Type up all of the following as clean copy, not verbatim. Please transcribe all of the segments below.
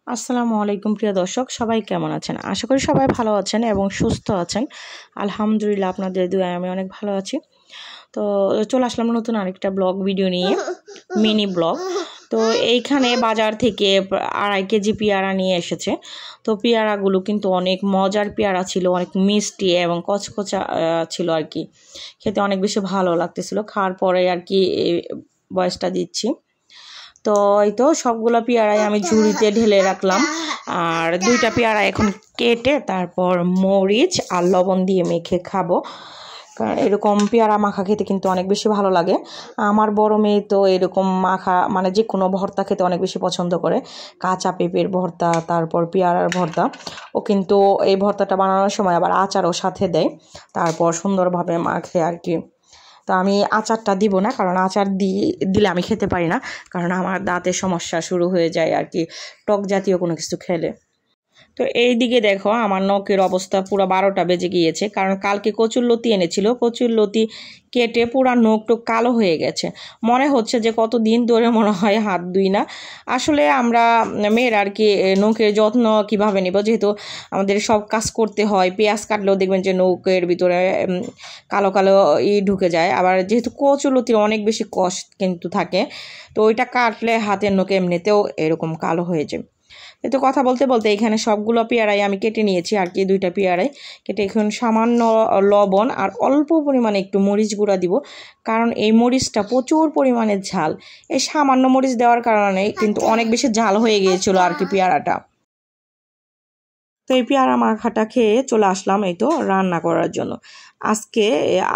আসসালামু আলাইকুম প্রিয় দর্শক, সবাই কেমন আছেন? আশা করি সবাই ভালো আছেন এবং সুস্থ আছেন। আলহামদুলিল্লাহ, আপনাদের দুআয় আমি অনেক ভালো আছি। তো চলে আসলাম নতুন আরেকটা ব্লগ ভিডিও নিয়ে, মিনি ব্লগ। তো এইখানে বাজার থেকে 2.5 কেজি পেয়ারা নিয়ে এসেছে। তো পেয়ারাগুলো কিন্তু অনেক মজার পেয়ারা ছিল, অনেক মিষ্টি এবং কচকচা ছিল আর কি। খেতে অনেক বেশি ভালো লাগতেছিল। খাওয়ার পরে আর কি ভয়েসটা দিচ্ছি। তো এই তো সবগুলো পেয়ারাই আমি ঝুড়িতে ঢেলে রাখলাম। আর 2টা পেয়ারা এখন কেটে তারপর মরিচ আর লবণ দিয়ে মেখে খাবো। কারণ এরকম পেয়ারা মাখা খেতে কিন্তু অনেক বেশি ভালো লাগে। আমার বড় মেয়ে তো এরকম মাখা মানে যে কোনো ভর্তা খেতে অনেক বেশি পছন্দ করে। কাঁচা পেঁপের ভর্তা, তারপর পেয়ারার ভর্তা। ও কিন্তু এই ভর্তাটা বানানোর সময় আবার আচারও সাথে দেয়, তারপর সুন্দরভাবে মাখে আর কি। তো আমি আচারটা দিব না, কারণ আচার দিলে আমি খেতে পারি না, কারণ আমার দাঁতের সমস্যা শুরু হয়ে যায় আর কি টক জাতীয় কোনো কিছু খেলে। তো এই দিকে দেখো আমার নখের অবস্থা পুরো 12টা বেজে গিয়েছে, কারণ কালকে কচুরলতি এনেছিল। কচুরলতি কেটে পুরো নখটুক কালো হয়ে গেছে। মনে হচ্ছে যে কতদিন ধরে মনে হয় হাত ধুই না। আসলে আমরা মেয়ের আর কি নখের যত্ন কিভাবে নেব, যেহেতু আমাদের সব কাজ করতে হয়। পেঁয়াজ কাটলেও দেখবেন যে নখের ভিতরে কালো কালো ঢুকে যায়। আবার যেহেতু কচুরলতির অনেক বেশি কষ্ট কিন্তু থাকে, তো ওইটা কাটলে হাতের নখে এমনিতেও এরকম কালো হয়ে যায়। তো কথা বলতে বলতে এখানে সবগুলো পেয়ারাই আমি কেটে নিয়েছি আর কি। 2টা পেয়ারাই কেটে এখন সামান্য লবণ আর অল্প পরিমাণে একটু মরিচ গুঁড়া দিব, কারণ এই মরিচটা প্রচুর পরিমাণে ঝাল। এই সামান্য মরিচ দেওয়ার কারণে কিন্তু অনেক বেশি ঝাল হয়ে গিয়েছিল আর কি পেয়ারাটা। তো এই পেয়ারা মাখাটা খেয়ে চলে আসলাম এই তো রান্না করার জন্য। আজকে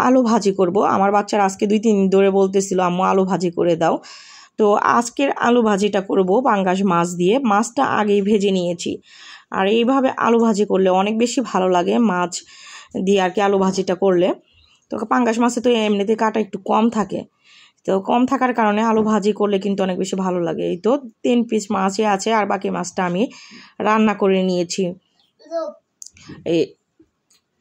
আলু ভাজি করব। আমার বাচ্চারা আজকে 2-3 দিন ধরে বলতেছিল আম্মু আলু ভাজি করে দাও। তো আজকের আলু ভাজিটা করব পাঙ্গাস মাছ দিয়ে। মাছটা আগেই ভেজে নিয়েছি। আর এইভাবে আলু ভাজি করলে অনেক বেশি ভালো লাগে, মাছ দিয়ে আর কি আলু ভাজিটা করলে। তো পাঙ্গাস মাছে তো এমনিতে কাটা একটু কম থাকে, তো কম থাকার কারণে আলু ভাজি করলে কিন্তু অনেক বেশি ভালো লাগে। এই তো 3 পিস মাছই আছে, আর বাকি মাছটা আমি রান্না করে নিয়েছি। এই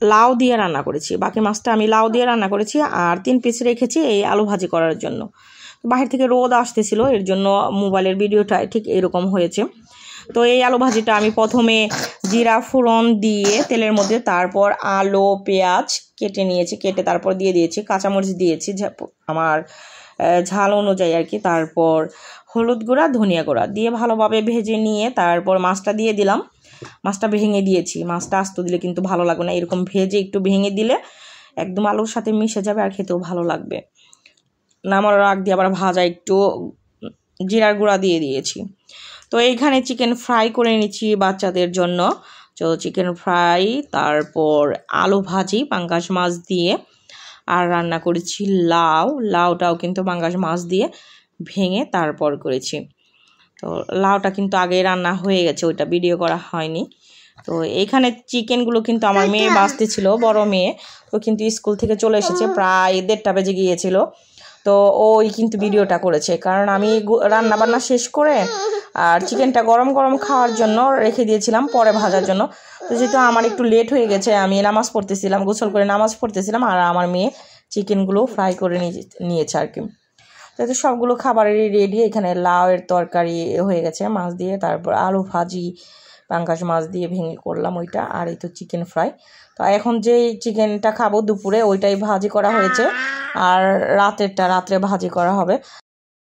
লাউ দিয়ে রান্না করেছি, বাকি মাছটা আমি লাউ দিয়ে রান্না করেছি, আর 3 পিস রেখেছি এই আলু ভাজি করার জন্য। বাহির থেকে রোদ আসতেছিল, এর জন্য মোবাইলের ভিডিওটা ঠিক এরকম হয়েছে। তো এই আলু ভাজিটা আমি প্রথমে জিরা ফোড়ন দিয়ে তেলের মধ্যে, তারপর আলু পেঁয়াজ কেটে নিয়েছি, কেটে তারপর দিয়ে দিয়েছি, কাঁচামরিচ দিয়েছি আমার ঝাল অনুযায়ী আর কি। তারপর হলুদ গুঁড়া ধনিয়া গুঁড়া দিয়ে ভালোভাবে ভেজে নিয়ে তারপর মাছটা দিয়ে দিলাম। মাছটা ভেঙে দিয়েছি, মাছটা আস্ত দিলে কিন্তু ভালো লাগবে না, এরকম ভেজে একটু ভেঙে দিলে একদম আলুর সাথে মিশে যাবে আর খেতেও ভালো লাগবে। নামানোর আগ দিয়ে আবার ভাজা একটু জিরার গুঁড়া দিয়ে দিয়েছি। তো এইখানে চিকেন ফ্রাই করে নিচ্ছি বাচ্চাদের জন্য। তো চিকেন ফ্রাই, তারপর আলু ভাজি পাঙ্গাস মাছ দিয়ে, আর রান্না করেছি লাউটাও কিন্তু পাঙ্গাস মাছ দিয়ে ভেঙে তারপর করেছি। তো লাউটা কিন্তু আগে রান্না হয়ে গেছে, ওইটা ভিডিও করা হয়নি। তো এইখানে চিকেনগুলো কিন্তু আমার মেয়ে বাঁচতে ছিল, বড় মেয়ে। ও কিন্তু স্কুল থেকে চলে এসেছে, প্রায় 1:30টা বেজে গিয়েছিল। তো ওই কিন্তু ভিডিওটা করেছে, কারণ আমি রান্না বান্না শেষ করে আর চিকেনটা গরম গরম খাওয়ার জন্য রেখে দিয়েছিলাম পরে ভাজার জন্য। তো যেহেতু আমার একটু লেট হয়ে গেছে, আমি নামাজ পড়তেছিলাম, গোসল করে নামাজ পড়তেছিলাম, আর আমার মেয়ে চিকেনগুলো ফ্রাই করে নিয়েছে আর কি। তো সবগুলো খাবারেরই রেডি। এখানে লাউয়ের তরকারি হয়ে গেছে মাছ দিয়ে, তারপর আলু ভাজি পাঙ্গাস মাছ দিয়ে ভেঙে করলাম ওইটা, আর এই তো চিকেন ফ্রাই। তো এখন যেই চিকেনটা খাবো দুপুরে ওইটাই ভাজি করা হয়েছে, আর রাত্রে ভাজি করা হবে।